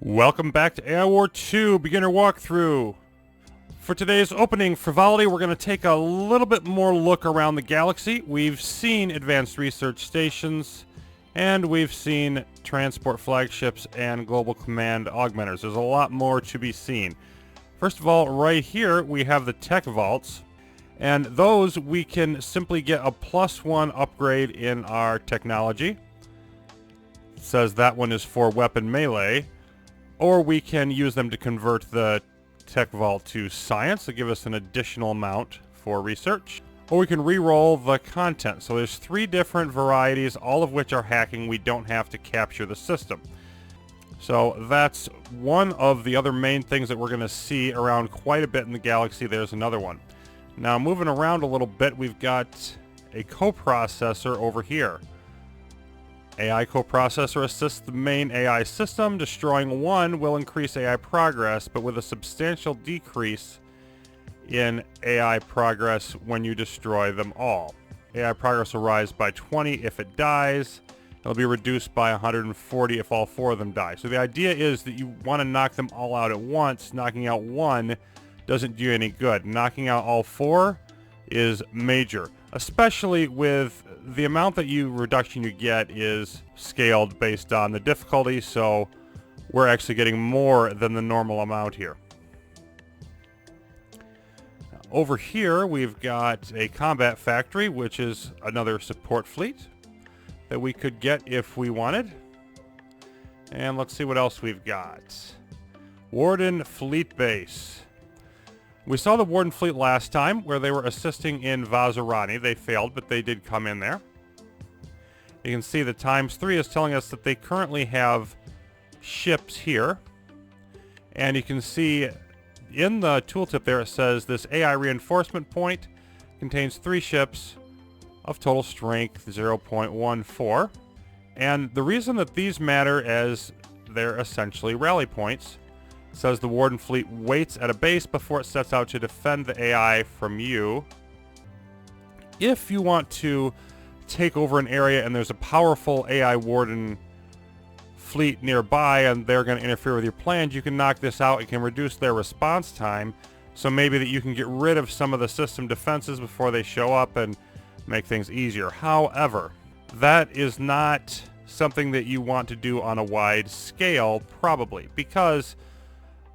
Welcome back to AI War 2 Beginner Walkthrough. For today's opening frivolity, we're going to take a little bit more look around the galaxy. We've seen advanced research stations, and we've seen transport flagships and global command augmenters. There's a lot more to be seen. First of all, right here, we have the tech vaults, and those we can simply get a +1 upgrade in our technology. It says that one is for weapon melee. Or we can use them to convert the tech vault to science to give us an additional amount for research. Or we can re-roll the content. So there's 3 different varieties, all of which are hacking. We don't have to capture the system. So that's one of the other main things that we're going to see around quite a bit in the galaxy. There's another one. Now moving around a little bit, we've got a coprocessor over here. AI coprocessor assists the main AI system. Destroying one will increase AI progress, but with a substantial decrease in AI progress when you destroy them all. AI progress will rise by 20 if it dies. It'll be reduced by 140 if all 4 of them die. So the idea is that you want to knock them all out at once. Knocking out one doesn't do you any good. Knocking out all 4 is major, especially with the amount that reduction you get is scaled based on the difficulty, so we're actually getting more than the normal amount here. Over here we've got a combat factory, which is another support fleet that we could get if we wanted. And let's see what else we've got. Warden Fleet Base. We saw the Warden Fleet last time, where they were assisting in Vazirani. They failed, but they did come in there. You can see the ×3 is telling us that they currently have ships here. And you can see in the tooltip there it says this AI reinforcement point contains 3 ships of total strength 0.14. And the reason that these matter is they're essentially rally points. Says the Warden Fleet waits at a base before it sets out to defend the AI from you. If you want to take over an area and there's a powerful AI Warden Fleet nearby and they're going to interfere with your plans, you can knock this out. It can reduce their response time, so maybe that you can get rid of some of the system defenses before they show up and make things easier. However, that is not something that you want to do on a wide scale, probably, because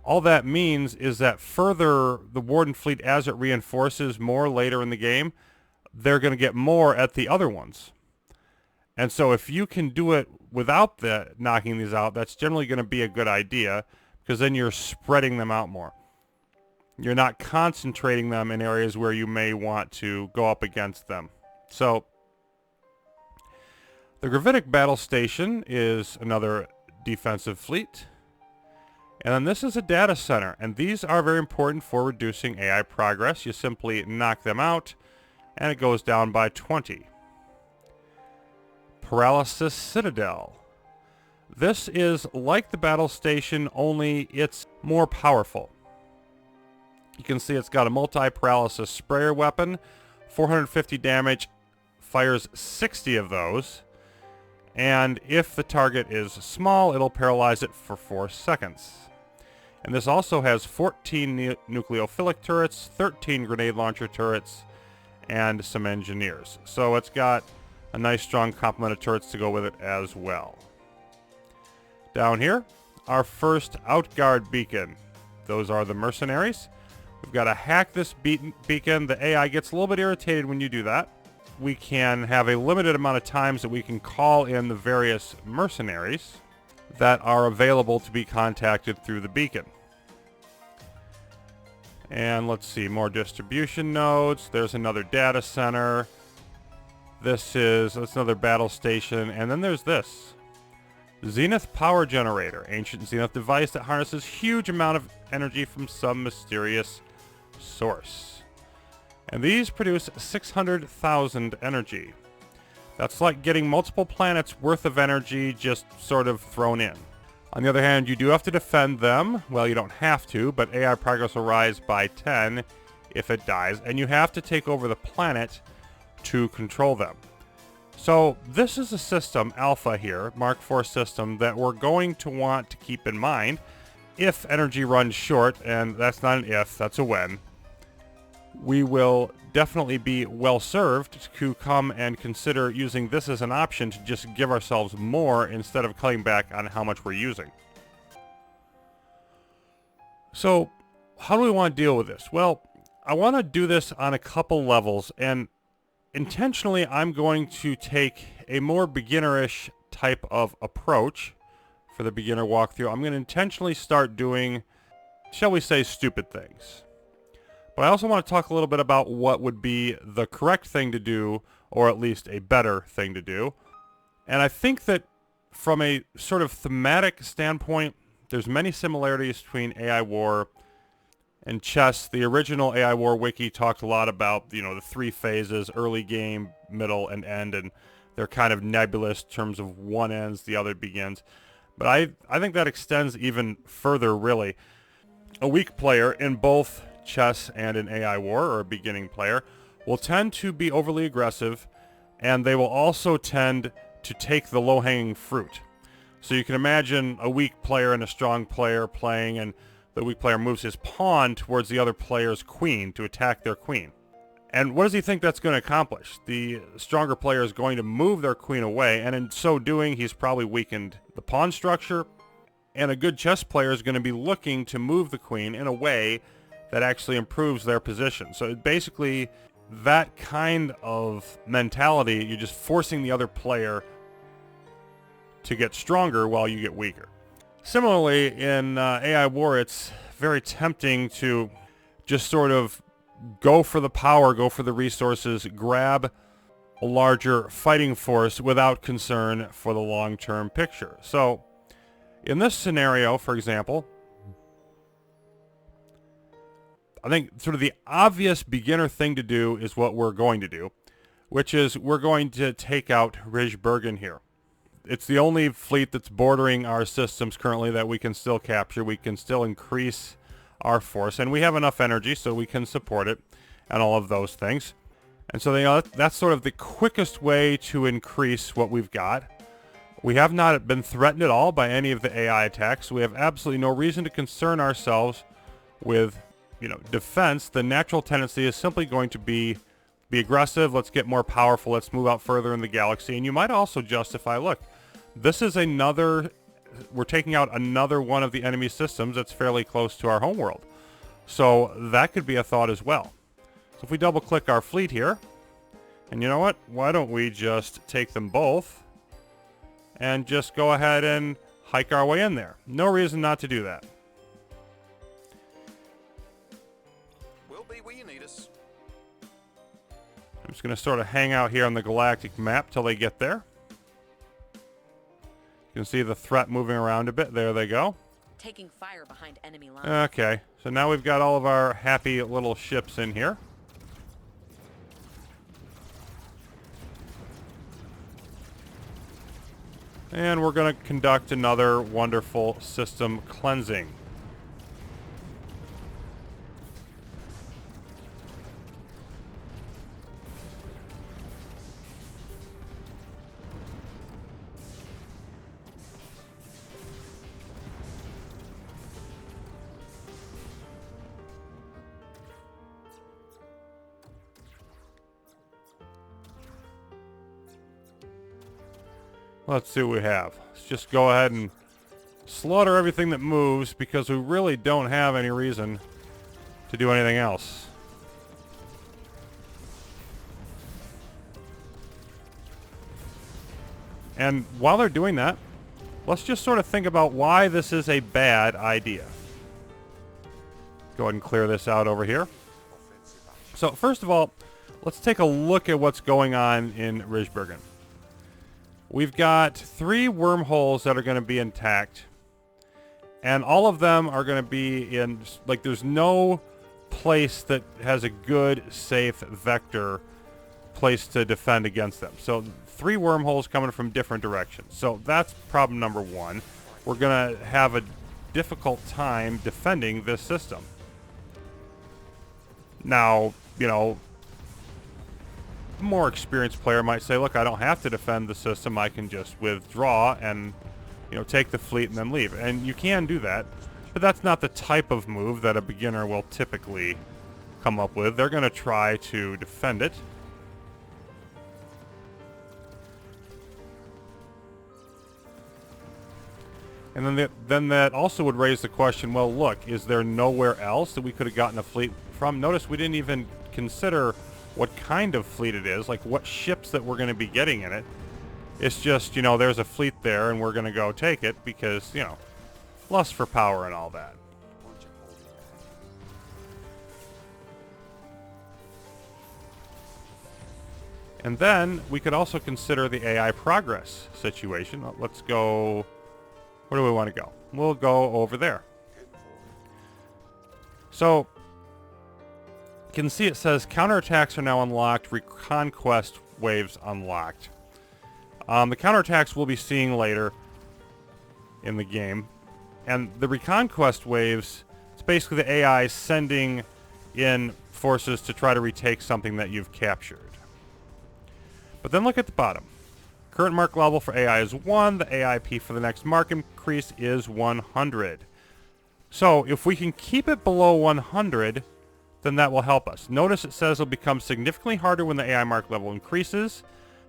all that means is that further the Warden Fleet, as it reinforces more later in the game, they're going to get more at the other ones. And so if you can do it without knocking these out, that's generally going to be a good idea, because then you're spreading them out more. You're not concentrating them in areas where you may want to go up against them. So the Gravitic Battle Station is another defensive fleet. And then this is a data center, and these are very important for reducing AI progress. You simply knock them out, and it goes down by 20. Paralysis Citadel. This is like the battle station, only it's more powerful. You can see it's got a multi-paralysis sprayer weapon, 450 damage, fires 60 of those. And if the target is small, it'll paralyze it for 4 seconds. And this also has 14 nucleophilic turrets, 13 grenade launcher turrets, and some engineers. So it's got a nice strong complement of turrets to go with it as well. Down here, our first outguard beacon. Those are the mercenaries. We've got to hack this beacon. The AI gets a little bit irritated when you do that. We can have a limited amount of times that we can call in the various mercenaries that are available to be contacted through the beacon. And let's see, more distribution nodes. There's another data center. That's another battle station. And then there's this. Zenith Power Generator. Ancient Zenith device that harnesses huge amount of energy from some mysterious source. And these produce 600,000 energy. That's like getting multiple planets worth of energy just sort of thrown in. On the other hand, you do have to defend them. Well, you don't have to, but AI progress will rise by 10 if it dies. And you have to take over the planet to control them. So this is a system, Alpha here, Mark IV system, that we're going to want to keep in mind if energy runs short, and that's not an if, that's a when. We will definitely be well served to come and consider using this as an option to just give ourselves more instead of cutting back on how much we're using. So how do we want to deal with this? Well, I want to do this on a couple levels, and intentionally I'm going to take a more beginnerish type of approach for the beginner walkthrough. I'm going to intentionally start doing, shall we say, stupid things. But I also want to talk a little bit about what would be the correct thing to do, or at least a better thing to do. And I think that from a sort of thematic standpoint, there's many similarities between AI War and chess. The original AI War wiki talked a lot about, the 3 phases, early game, middle, and end, and they're kind of nebulous in terms of one ends, the other begins. But I think that extends even further, really. A weak player in both chess and in AI War, or a beginning player, will tend to be overly aggressive, and they will also tend to take the low-hanging fruit. So you can imagine a weak player and a strong player playing, and the weak player moves his pawn towards the other player's queen to attack their queen. And what does he think that's going to accomplish? The stronger player is going to move their queen away, and in so doing, he's probably weakened the pawn structure, and a good chess player is going to be looking to move the queen in a way that actually improves their position. So basically, that kind of mentality, you're just forcing the other player to get stronger while you get weaker. Similarly, in AI War, it's very tempting to just sort of go for the power, go for the resources, grab a larger fighting force without concern for the long-term picture. So in this scenario, for example, I think sort of the obvious beginner thing to do is what we're going to do, which is we're going to take out Rijbergen here. It's the only fleet that's bordering our systems currently that we can still capture. We can still increase our force, and we have enough energy so we can support it and all of those things. And so that's sort of the quickest way to increase what we've got. We have not been threatened at all by any of the AI attacks, so we have absolutely no reason to concern ourselves with defense. The natural tendency is simply going to be aggressive. Let's get more powerful. Let's move out further in the galaxy. And you might also justify, look, this is we're taking out another one of the enemy systems that's fairly close to our homeworld. So that could be a thought as well. So if we double click our fleet here, and you know what? Why don't we just take them both and just go ahead and hike our way in there? No reason not to do that. I'm just going to sort of hang out here on the Galactic map till they get there. You can see the threat moving around a bit. There they go. Taking fire behind enemy lines. Okay, so now we've got all of our happy little ships in here. And we're going to conduct another wonderful system cleansing. Let's see what we have. Let's just go ahead and slaughter everything that moves because we really don't have any reason to do anything else. And while they're doing that, let's just sort of think about why this is a bad idea. Go ahead and clear this out over here. So first of all, let's take a look at what's going on in Rijbergen. We've got 3 wormholes that are going to be intact, and all of them are going to be in, like, there's no place that has a good, safe vector place to defend against them. So 3 wormholes coming from different directions. So that's problem number 1. We're going to have a difficult time defending this system. Now, more experienced player might say, look, I don't have to defend the system. I can just withdraw and, you know, take the fleet and then leave. And you can do that, but that's not the type of move that a beginner will typically come up with. They're going to try to defend it. And then that also would raise the question, well, look, is there nowhere else that we could have gotten a fleet from? Notice we didn't even consider what kind of fleet it is, like what ships that we're going to be getting in it. It's just, you know, there's a fleet there and we're going to go take it because, you know, lust for power and all that. And then we could also consider the AI progress situation. Let's go... Where do we want to go? We'll go over there. So, you can see it says counterattacks are now unlocked, reconquest waves unlocked. The counterattacks we'll be seeing later in the game. And the reconquest waves, it's basically the AI sending in forces to try to retake something that you've captured. But then look at the bottom. Current mark level for AI is 1. The AIP for the next mark increase is 100. So if we can keep it below 100, then that will help us. Notice it says it'll become significantly harder when the AI mark level increases.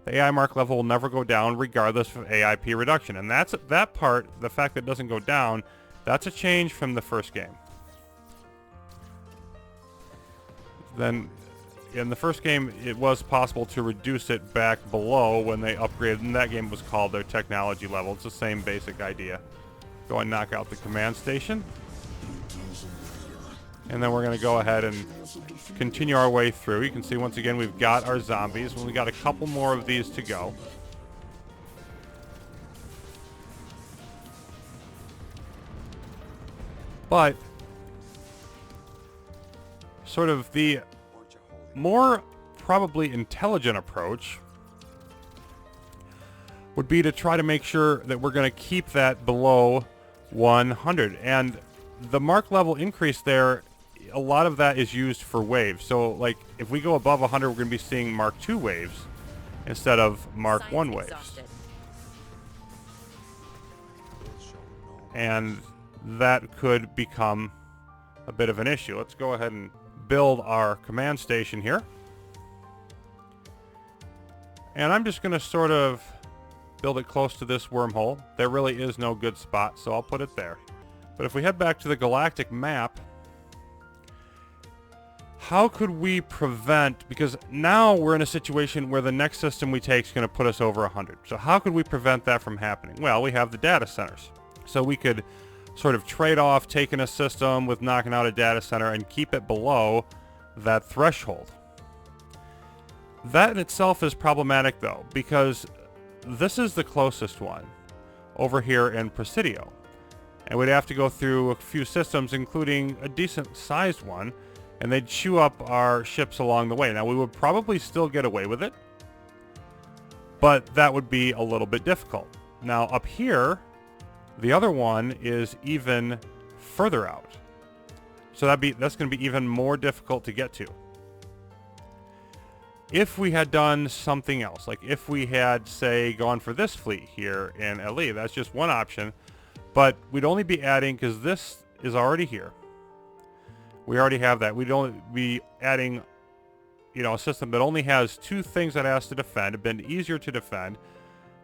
The AI mark level will never go down regardless of AIP reduction. And that's that part, the fact that it doesn't go down, that's a change from the first game. Then in the first game, it was possible to reduce it back below when they upgraded, and that game was called their technology level. It's the same basic idea. Go and knock out the command station. And then we're going to go ahead and continue our way through. You can see once again we've got our zombies. We've got a couple more of these to go. But sort of the more probably intelligent approach would be to try to make sure that we're going to keep that below 100. And the mark level increase there, a lot of that is used for waves. So like if we go above 100, we're going to be seeing Mark II waves instead of Mark I waves. Exhausted. And that could become a bit of an issue. Let's go ahead and build our command station here. And I'm just going to sort of build it close to this wormhole. There really is no good spot, so I'll put it there. But if we head back to the Galactic map, how could we prevent, because now we're in a situation where the next system we take is going to put us over 100. So how could we prevent that from happening? Well, we have the data centers. So we could sort of trade off taking a system with knocking out a data center and keep it below that threshold. That in itself is problematic though, because this is the closest one over here in Presidio. And we'd have to go through a few systems, including a decent sized one, and they'd chew up our ships along the way. Now we would probably still get away with it, but that would be a little bit difficult. Now up here, the other one is even further out. So that's going to be even more difficult to get to. If we had done something else, like if we had, say, gone for this fleet here in LE, that's just one option, but we'd only be adding, because this is already here. We already have that. We'd only be adding, you know, a system that only has two things that it has to defend. It'd been easier to defend.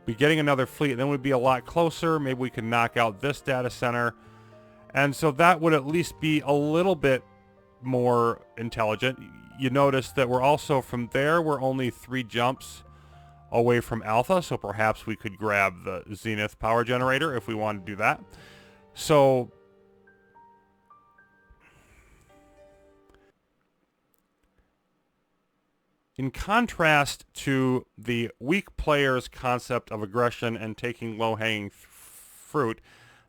Be getting another fleet, then we'd be a lot closer. Maybe we could knock out this data center. And so that would at least be a little bit more intelligent. You notice that we're also from there, we're only 3 jumps away from Alpha, so perhaps we could grab the Zenith Power Generator if we want to do that. So in contrast to the weak player's concept of aggression and taking low-hanging fruit,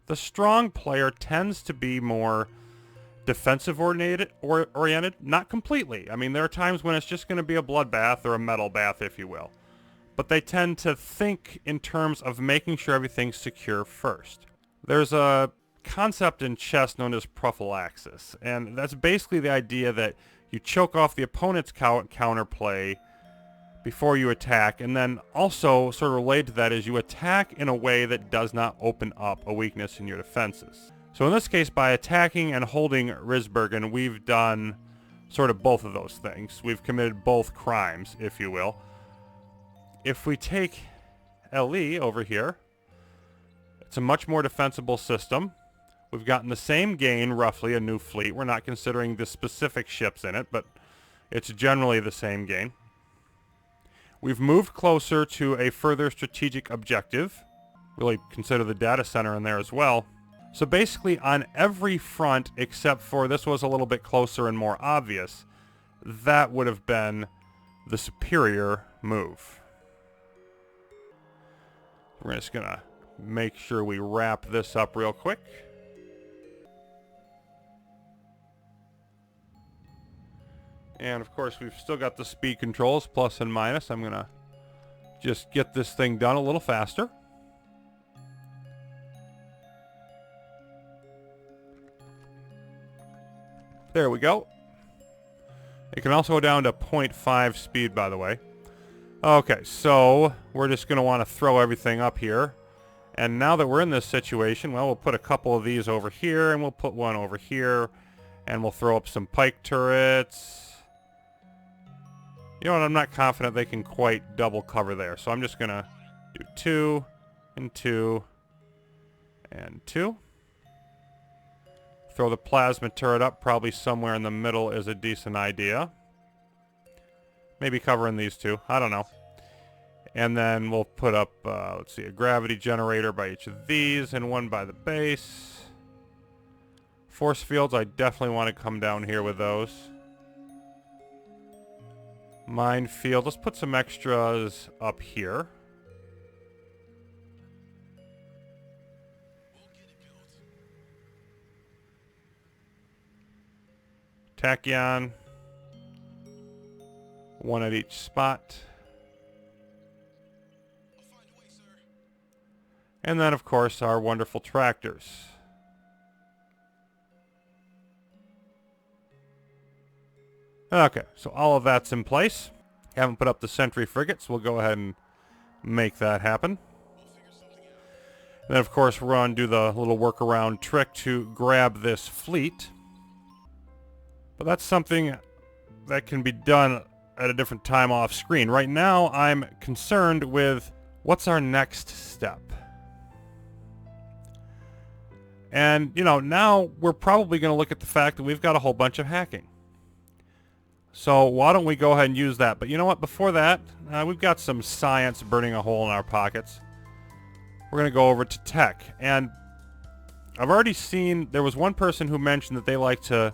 the strong player tends to be more defensive oriented, not completely. I mean, there are times when it's just going to be a bloodbath or a metal bath, if you will. But they tend to think in terms of making sure everything's secure first. There's a concept in chess known as prophylaxis, and that's basically the idea that you choke off the opponent's counterplay before you attack. And then also sort of related to that is you attack in a way that does not open up a weakness in your defenses. So in this case, by attacking and holding Risbergen, we've done sort of both of those things. We've committed both crimes, if you will. If we take LE over here, it's a much more defensible system. We've gotten the same gain, roughly, a new fleet. We're not considering the specific ships in it, but it's generally the same gain. We've moved closer to a further strategic objective. Really consider the data center in there as well. So basically on every front, except for this was a little bit closer and more obvious, that would have been the superior move. We're just going to make sure we wrap this up real quick. And of course we've still got the speed controls, plus and minus. I'm going to just get this thing done a little faster. There we go. It can also go down to 0.5 speed, by the way. Okay, so we're just going to want to throw everything up here. And now that we're in this situation, well, we'll put a couple of these over here, and we'll put one over here, and we'll throw up some pike turrets. You know what, I'm not confident they can quite double cover there, so I'm just going to do 2 and 2 and 2. Throw the plasma turret up, probably somewhere in the middle is a decent idea. Maybe covering these two, I don't know. And then we'll put up, let's see, a gravity generator by each of these and one by the base. Force fields, I definitely want to come down here with those. Minefield, let's put some extras up here. Tachyon. One at each spot. And then, of course, our wonderful tractors. Okay, so all of that's in place. Haven't put up the sentry frigates. We'll go ahead and make that happen. And then, of course, we're going to do the little workaround trick to grab this fleet. But that's something that can be done at a different time off screen. Right now, I'm concerned with what's our next step. And, you know, now we're probably going to look at the fact that we've got a whole bunch of hacking. So why don't we go ahead and use that? But you know what? Before that, we've got some science burning a hole in our pockets. We're going to go over to tech. And I've already seen, there was one person who mentioned that they like to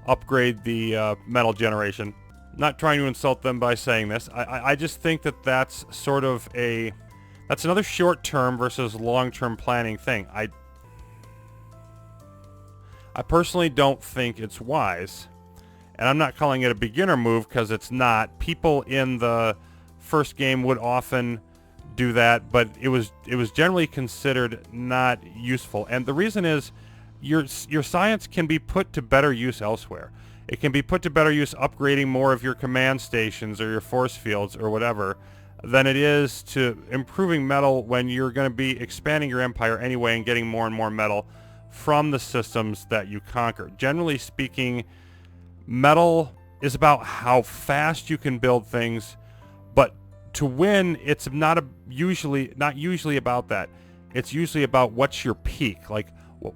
upgrade the metal generation. Not trying to insult them by saying this. I just think that that's sort of a... That's another short-term versus long-term planning thing. I personally don't think it's wise. And I'm not calling it a beginner move because it's not. People in the first game would often do that, but it was generally considered not useful. And the reason is your science can be put to better use elsewhere. It can be put to better use upgrading more of your command stations or your force fields or whatever than it is to improving metal when you're going to be expanding your empire anyway and getting more and more metal from the systems that you conquer. Generally speaking, metal is about how fast you can build things, but to win, it's not usually about that. It's usually about what's your peak, like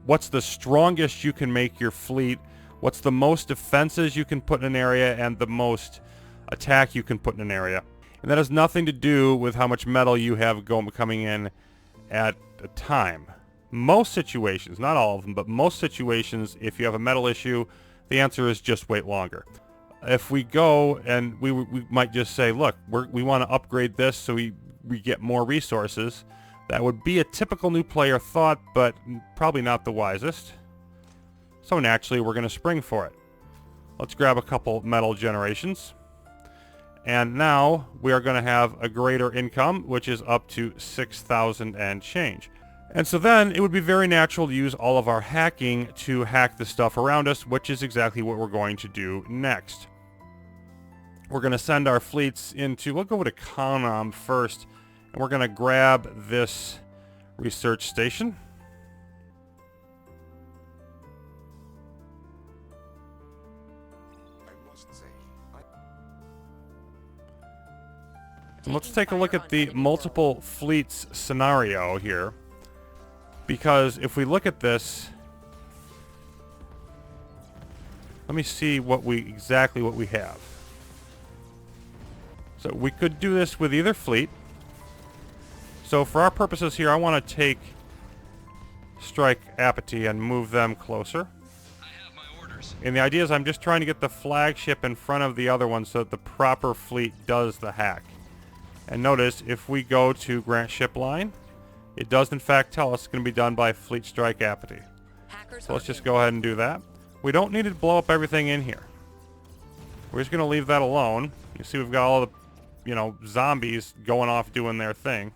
what's the strongest you can make your fleet, what's the most defenses you can put in an area, and the most attack you can put in an area. And that has nothing to do with how much metal you have coming in at a time. Most situations, not all of them, but most situations, if you have a metal issue, the answer is just wait longer. If we go and we might just say, look, we want to upgrade this so we get more resources. That would be a typical new player thought, but probably not the wisest. So naturally, we're going to spring for it. Let's grab a couple metal generations. And now we are going to have a greater income, which is up to 6,000 and change. And so then it would be very natural to use all of our hacking to hack the stuff around us, which is exactly what we're going to do next. we're going to send our fleets into, we'll go to Conam first, and we're going to grab this research station. And let's take a look at the multiple fleets scenario here, because if we look at this, let me see exactly what we have. So we could do this with either fleet. So for our purposes here, I want to take Strike Apathy and move them closer. I have my orders. And the idea is I'm just trying to get the flagship in front of the other one so that the proper fleet does the hack. And notice, if we go to Grant Ship Line, it does in fact tell us it's going to be done by Fleet Strike Apathy. So let's just go ahead and do that. We don't need to blow up everything in here. We're just going to leave that alone. You see we've got all the, zombies going off doing their thing.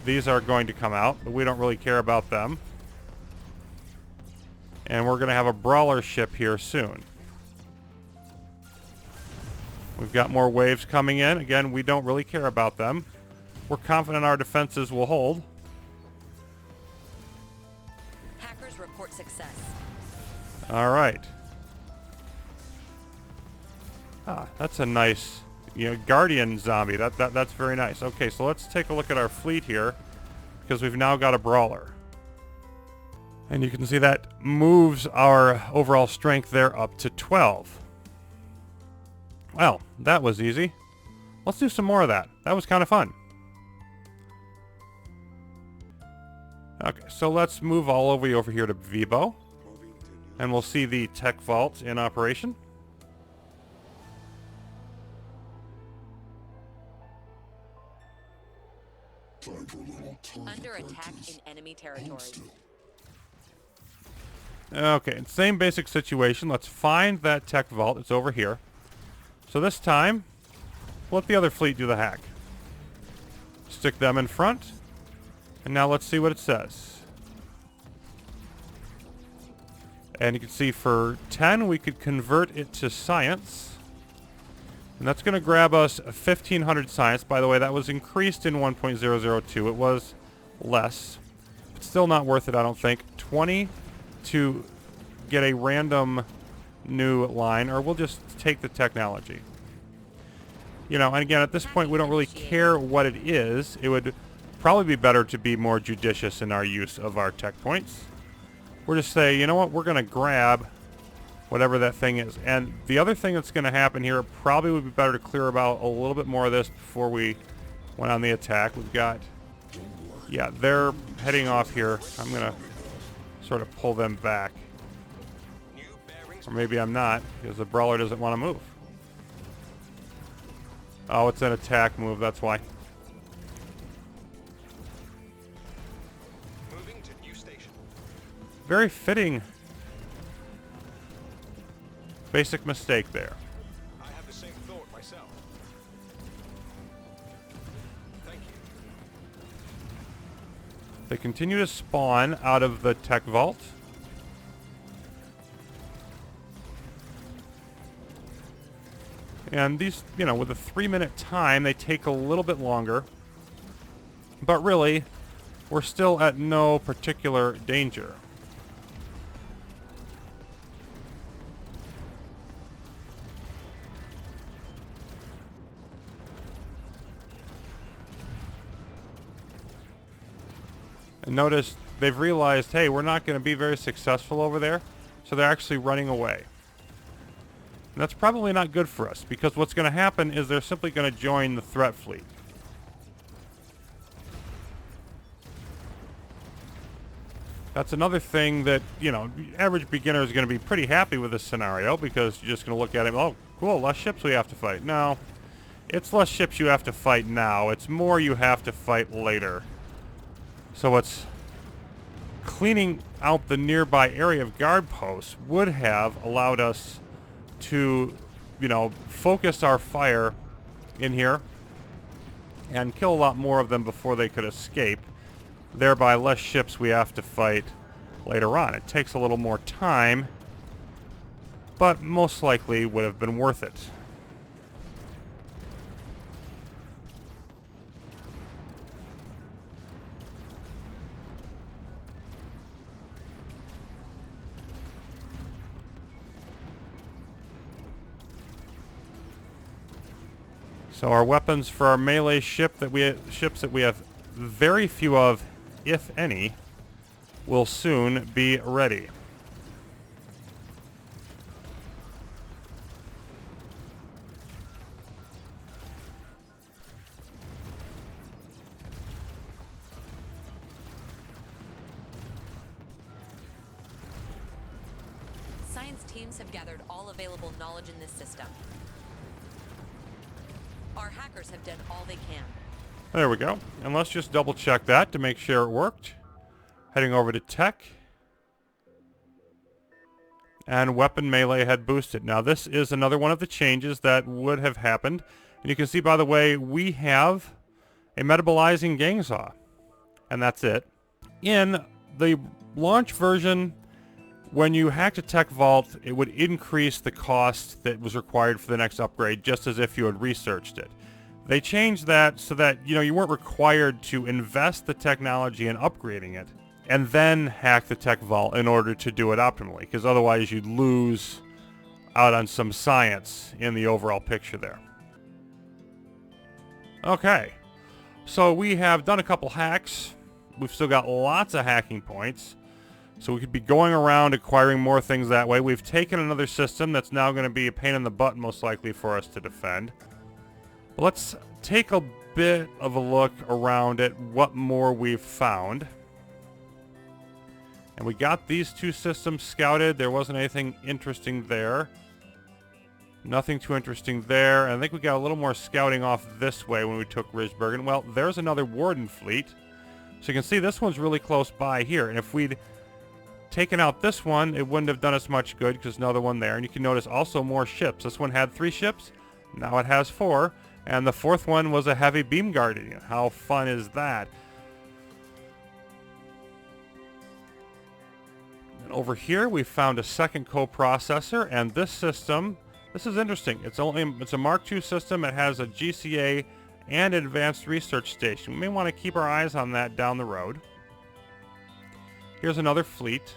These are going to come out, but we don't really care about them. And we're going to have a brawler ship here soon. We've got more waves coming in. Again, we don't really care about them. We're confident our defenses will hold. Hackers report success. All right. That's a nice, Guardian zombie. That's very nice. Okay, so let's take a look at our fleet here, because we've now got a brawler. And you can see that moves our overall strength there up to 12. Well, that was easy. Let's do some more of that. That was kind of fun. Okay, so let's move all over here to Vibo. And we'll see the tech vault in operation. Under attack in enemy territory. Okay, same basic situation. Let's find that tech vault. It's over here. So this time, let the other fleet do the hack. Stick them in front. And now let's see what it says. And you can see for 10, we could convert it to science. And that's going to grab us 1,500 science. By the way, that was increased in 1.002. It was less. But still not worth it, I don't think. 20 to get a random new line, or we'll just take the technology. And again, at this point, we don't really care what it is. It would probably be better to be more judicious in our use of our tech points. We're just say, you know what, we're going to grab whatever that thing is. And the other thing that's going to happen here, probably would be better to clear about a little bit more of this before we went on the attack. We've got, they're heading off here. I'm going to sort of pull them back. Or maybe I'm not, because the brawler doesn't want to move. Oh, it's an attack move, that's why. Moving to new station. Very fitting. Basic mistake there. I have the same thought myself. Thank you. They continue to spawn out of the tech vault. And these, with a 3-minute time, they take a little bit longer. But really, we're still at no particular danger. And notice they've realized, hey, we're not going to be very successful over there. So they're actually running away. And that's probably not good for us, because what's going to happen is they're simply going to join the threat fleet. That's another thing that, average beginner is going to be pretty happy with this scenario, because you're just going to look at it, oh, cool, less ships we have to fight. No, it's less ships you have to fight now. It's more you have to fight later. So it's cleaning out the nearby area of guard posts would have allowed us to, focus our fire in here and kill a lot more of them before they could escape. Thereby less ships we have to fight later on. It takes a little more time, but most likely would have been worth it. So our weapons for our melee ships that we have very few of, if any, will soon be ready. Science teams have gathered all available knowledge in this system. Our hackers have done all they can. There we go. And let's just double check that to make sure it worked. Heading over to tech. And weapon melee had boosted. Now this is another one of the changes that would have happened. And you can see, by the way, we have a metabolizing gang saw. And that's it. In the launch version, when you hacked a tech vault, it would increase the cost that was required for the next upgrade, just as if you had researched it. They changed that so that, you weren't required to invest the technology in upgrading it and then hack the tech vault in order to do it optimally, because otherwise you'd lose out on some science in the overall picture there. Okay, so we have done a couple hacks. We've still got lots of hacking points. So we could be going around acquiring more things that way. We've taken another system that's now going to be a pain in the butt most likely for us to defend. But let's take a bit of a look around at what more we've found. And we got these two systems scouted. There wasn't anything interesting there. Nothing too interesting there. And I think we got a little more scouting off this way when we took Ridgebergen. Well, there's another Warden fleet. So you can see this one's really close by here. And if we'd taken out this one, it wouldn't have done us much good because another one there. And you can notice also more ships. This one had 3 ships. Now it has 4. And the 4th one was a heavy beam guardian. How fun is that? And over here we found a second coprocessor, and this system, this is interesting. It's a Mark II system. It has a GCA and advanced research station. We may want to keep our eyes on that down the road. Here's another fleet.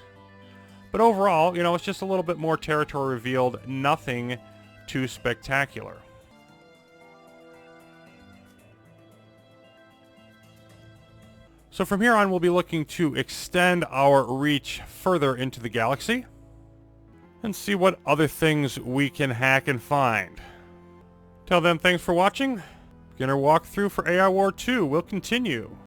But overall, it's just a little bit more territory revealed. Nothing too spectacular. So from here on, we'll be looking to extend our reach further into the galaxy and see what other things we can hack and find. Till then, thanks for watching. Beginner walkthrough for AI War 2 will continue.